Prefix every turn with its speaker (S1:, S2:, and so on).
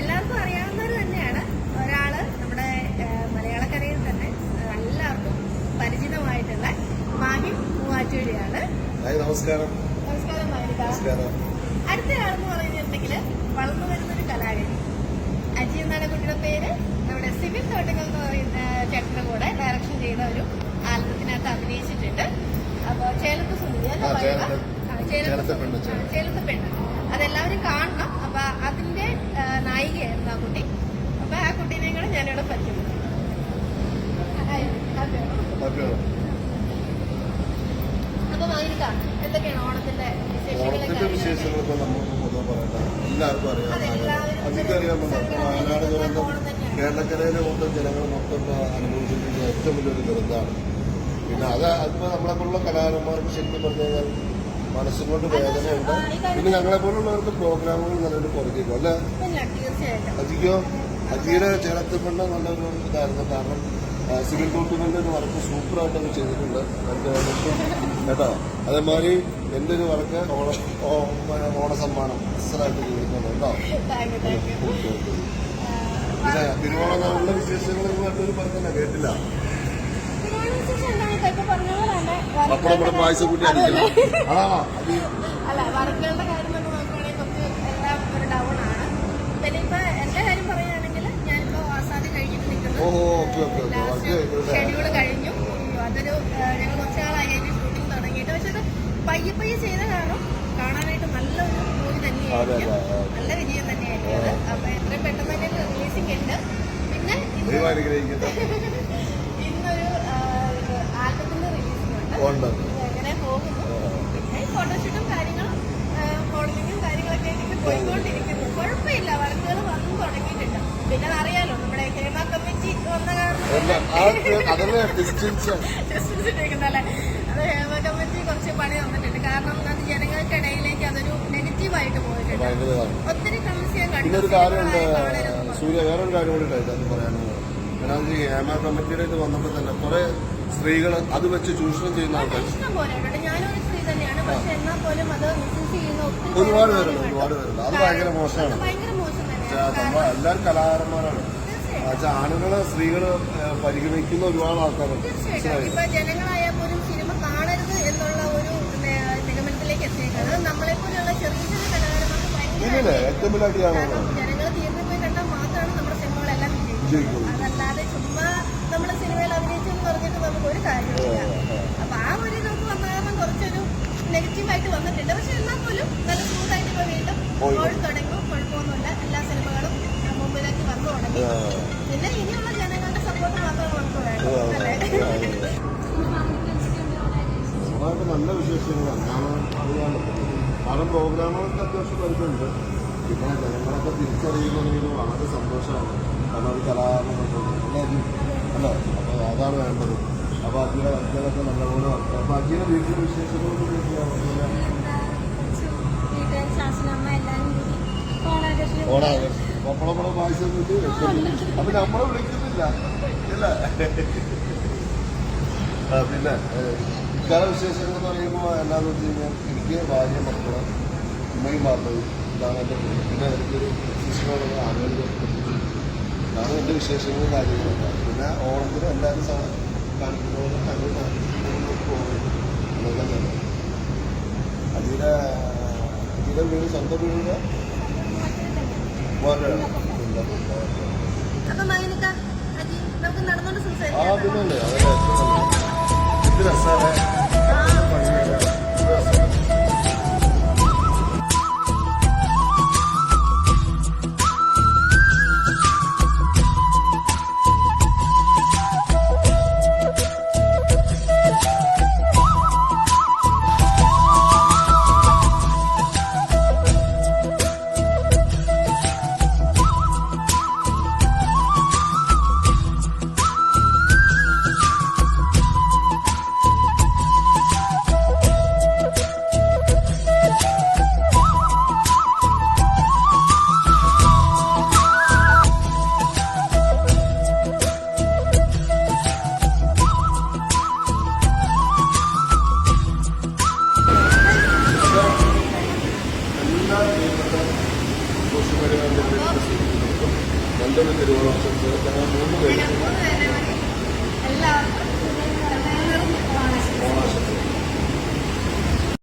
S1: എല്ലാവർക്കും അറിയാവുന്നവർ തന്നെയാണ്. ഒരാള് നമ്മുടെ മലയാളക്കരയിൽ തന്നെ എല്ലാവർക്കും പരിചിതമായിട്ടുള്ള മാഹി മൂവാറ്റുപുഴയാണ്.
S2: നമസ്കാരം.
S1: നമസ്കാരം മാഹിക. അടുത്തയാളെന്ന് പറഞ്ഞിട്ടുണ്ടെങ്കിൽ വളർന്നു വരുന്നൊരു കലാകാരി അജി എന്നാണ് കുട്ടിയുടെ പേര്. നമ്മുടെ സിവിൽ തോട്ടങ്ങൾ എന്ന് പറയുന്ന ചേട്ടന്റെ കൂടെ ഡയറക്ഷൻ ചെയ്ത ഒരു ആൽബത്തിനകത്ത് അഭിനയിച്ചിട്ടുണ്ട്. അപ്പൊ ചേലത്ത് സുന്ദരി ചേലത്ത് പെണ്ണ് അതെല്ലാവരും കാണണം. അപ്പൊ അതിന്റെ നായികയായിരുന്നു ആ കുട്ടി. അപ്പൊ ആ കുട്ടീനെയും കൂടെ ഞാനിവിടെ പരിചയപ്പെടും. അപ്പൊ മാഹിക, എന്തൊക്കെയാണ് ഓണത്തിന്റെ
S2: വിശേഷങ്ങൾ? എല്ലാവർക്കും അറിയാം. വയനാട് ദുരന്തം കേരളക്കരയിലെ മൊത്തം ജനങ്ങൾ മൊത്തം അനുഭവിച്ചിട്ടുള്ള ഏറ്റവും വലിയൊരു ദുരന്തമാണ്. പിന്നെ അതിപ്പോ നമ്മളെപ്പോലുള്ള കലാകാരന്മാർക്ക് ശരിക്കും പറഞ്ഞു കഴിഞ്ഞാൽ മനസ്സുകൊണ്ട് വേദനയുണ്ട്. പിന്നെ ഞങ്ങളെപ്പോലുള്ളവർക്ക് പ്രോഗ്രാമുകൾ നല്ലൊരു കുറയ്ക്കും അല്ലെ? അജിയുടെ ചേലത്തുപെണ്ണ് നല്ലൊരു ഇതായിരുന്നു. കാരണം സിവിൽ കോർട്ടുകളുടെ ഒരു വർക്ക് സൂപ്പറായിട്ടൊക്കെ ചെയ്തിട്ടുണ്ട് കേട്ടോ. അതേമാതിരി എൻ്റെ ഒരു വർക്ക് ഓണസമ്മാനം അസലായിട്ട് ചെയ്തിട്ടുണ്ട് കേട്ടോ. പിന്നെ തിരുവോണനാളിലെ വിശേഷങ്ങൾ നിങ്ങളൊരു പറഞ്ഞ കേട്ടില്ല. പപ്പടം പായസം കൂട്ടി അടിക്കണം.
S1: അല്ല, വർക്കുകളുടെ കാര്യം നമുക്ക് നോക്കുകയാണെങ്കിൽ കുറച്ച് എല്ലാം ഒരു ഡൗൺ ആണ്. പിന്നെ ഇപ്പൊ എന്റെ കാര്യം പറയുകയാണെങ്കിൽ ഞാനിപ്പോ ആസാദി കഴിഞ്ഞിട്ട് നിൽക്കുന്നു. ഷെഡ്യൂള് കഴിഞ്ഞു. അതൊരു ഞങ്ങൾ കുറച്ച് നാളായി അതിന്റെ ഷൂട്ടിംഗ് തുടങ്ങിയിട്ട്. പക്ഷെ അത് പയ്യെ ചെയ്ത കാരണം കാണാനായിട്ട് നല്ലൊരു മൂവി തന്നെയായിരിക്കും. നല്ല വിജയം തന്നെയായിരിക്കും. അപ്പൊ എത്രയും പെട്ടെന്ന് തന്നെ റിലീസിംഗ് ഉണ്ട്. പിന്നെ ഇന്നൊരു ആൽബത്തിന്റെ റിലീസിംഗ് ഉണ്ട്. എങ്ങനെ പോകുന്നു. പിന്നെ ഫോട്ടോഷൂട്ടും കാര്യങ്ങളും മോഡലിങ്ങും കാര്യങ്ങളൊക്കെ എനിക്ക് പോയിക്കൊണ്ടിരിക്കുന്നു. കുഴപ്പമില്ല, വർക്കുകൾ വന്നു തുടങ്ങിയിട്ടുണ്ട്. പിന്നെ അറിയാലോ നമ്മുടെ ഹേമ കമ്മിറ്റി വന്ന കാരണം ഡിസ്റ്റൻസിട്ടേക്കുന്നല്ലേ. അത് ഹേമ കമ്മിറ്റി കുറച്ച് പണി തന്നിട്ടുണ്ട്. കാരണം അത് ജനങ്ങൾക്കിടയിലേക്ക് അതൊരു നെഗറ്റീവായിട്ട് പോയിട്ടുണ്ട്. ഒത്തിരി കമന്റ്സ് ഞാൻ കണ്ടു.
S2: സൂര്യ വേറൊരു കാര്യം കൂടി പറയാനുള്ളത്. കാരണം ഈ ഹേമ കമ്മിറ്റിയുടെ ഇത് വന്നപ്പോൾ തന്നെ കുറെ സ്ത്രീകൾ അത് വെച്ച് ചൂഷണം ചെയ്യുന്ന ആൾക്കാർ
S1: ഇഷ്ടം പോലെ ഉണ്ട്. ഞാനൊരു സ്ത്രീ തന്നെയാണ്. പക്ഷെ എന്നാൽ പോലും അത് മിസ്യൂസ് ചെയ്യുന്ന
S2: ഒരുപാട് പേരുണ്ട്. അത് ഭയങ്കര മോശമാണ്. എല്ലാവരും കലാകാരന്മാരാണ്. ആണുങ്ങളെ സ്ത്രീകള് പരിഗണിക്കുന്ന ഒരുപാട് ആൾക്കാരുണ്ട്.
S1: ഇപ്പൊ ജനങ്ങളായാൽ പോലും സിനിമ കാണരുത് എന്നുള്ള ഒരു നിഗമനത്തിലേക്ക് എത്തിയേക്കുന്നത് നമ്മളെ പോലെയുള്ള ചെറിയ ചെറിയ കലാകാരന്മാർക്ക് ഭയങ്കര
S2: ഏറ്റവും വലിയ അടിയാണ്.
S1: ജനങ്ങൾ തിയേറ്ററിൽ പോയി കണ്ടാൽ മാത്രമാണ് നമ്മുടെ സിനിമകളെല്ലാം വിജയിക്കുന്നത്. അതല്ലാതെ ചുമ്മാ നമ്മള് സിനിമയിൽ അഭിനയിച്ചെന്ന് പറഞ്ഞിട്ട് നമുക്ക് ഒരു കാര്യമില്ല. അപ്പൊ ആ ഒരു ഇതൊക്കെ വന്ന കാരണം കുറച്ചൊരു നെഗറ്റീവായിട്ട് വന്നിട്ടുണ്ട്. പക്ഷെ എന്നാൽ പോലും നല്ല സ്മൂത്തായിട്ട് ഇപ്പൊ വീണ്ടും ഓടി തുടങ്ങും. കുഴപ്പമൊന്നുമില്ല. എല്ലാ സിനിമകളും മുമ്പിലേക്ക് വന്നു തുടങ്ങി. പിന്നെ ഇനിയുള്ള ജനങ്ങളുടെ സപ്പോർട്ട് മാത്രമേ നമുക്ക് വേണം.
S2: നല്ല വിശേഷങ്ങളാണ്. കാരണം പ്രോഗ്രാമുകളൊക്കെ അത്യാവശ്യം വരുന്നുണ്ട്. പിന്നെ ജനങ്ങളൊക്കെ തിരിച്ചറിയുന്നതിൽ വളരെ സന്തോഷമാണ്. കാരണം അത് കലാകാരന്മാരുണ്ട് അല്ലേ? അപ്പോൾ അതാണ് വേണ്ടത്. അപ്പോൾ അജിയുടെ വർക്കുകളൊക്കെ നല്ലപോലെ. അപ്പോൾ അജിയുടെ വീട്ടിലെ വിശേഷങ്ങളൊക്കെ പപ്പളപ്പടം പായസം കിട്ടി. അപ്പൊ നമ്മളെ വിളിക്കുന്നില്ല അല്ലേ? പിന്നെ ഇക്കാല വിശേഷങ്ങൾ എന്ന് പറയുമ്പോൾ എന്താണെന്ന് വെച്ച് കഴിഞ്ഞാൽ എനിക്ക് ഭാര്യ മക്കള് ഉമ്മയും പാർട്ടയും ഇതാണ് എൻ്റെ പേര്. പിന്നെ എനിക്കൊരു ശിശുക്കളുള്ള ആളുകൾ ഇതാണ് എൻ്റെ വിശേഷങ്ങളും കാര്യങ്ങളൊക്കെ. പിന്നെ ഓണത്തിന് എല്ലാവരും കാണിക്കുന്നതുകൊണ്ട് പോകും അതൊക്കെ തന്നെ. അജിയുടെ വീട് സ്വന്തം വീടിൻ്റെ പിന്നല്ലേ അതൊക്കെ ഇത് രസമാണ്. എല്ലാ നല്ലൊരു തിരുവോണാശംസ. ഞങ്ങൾ 3 പേര്
S1: എല്ലാവർക്കും
S2: ഓണാശംസ.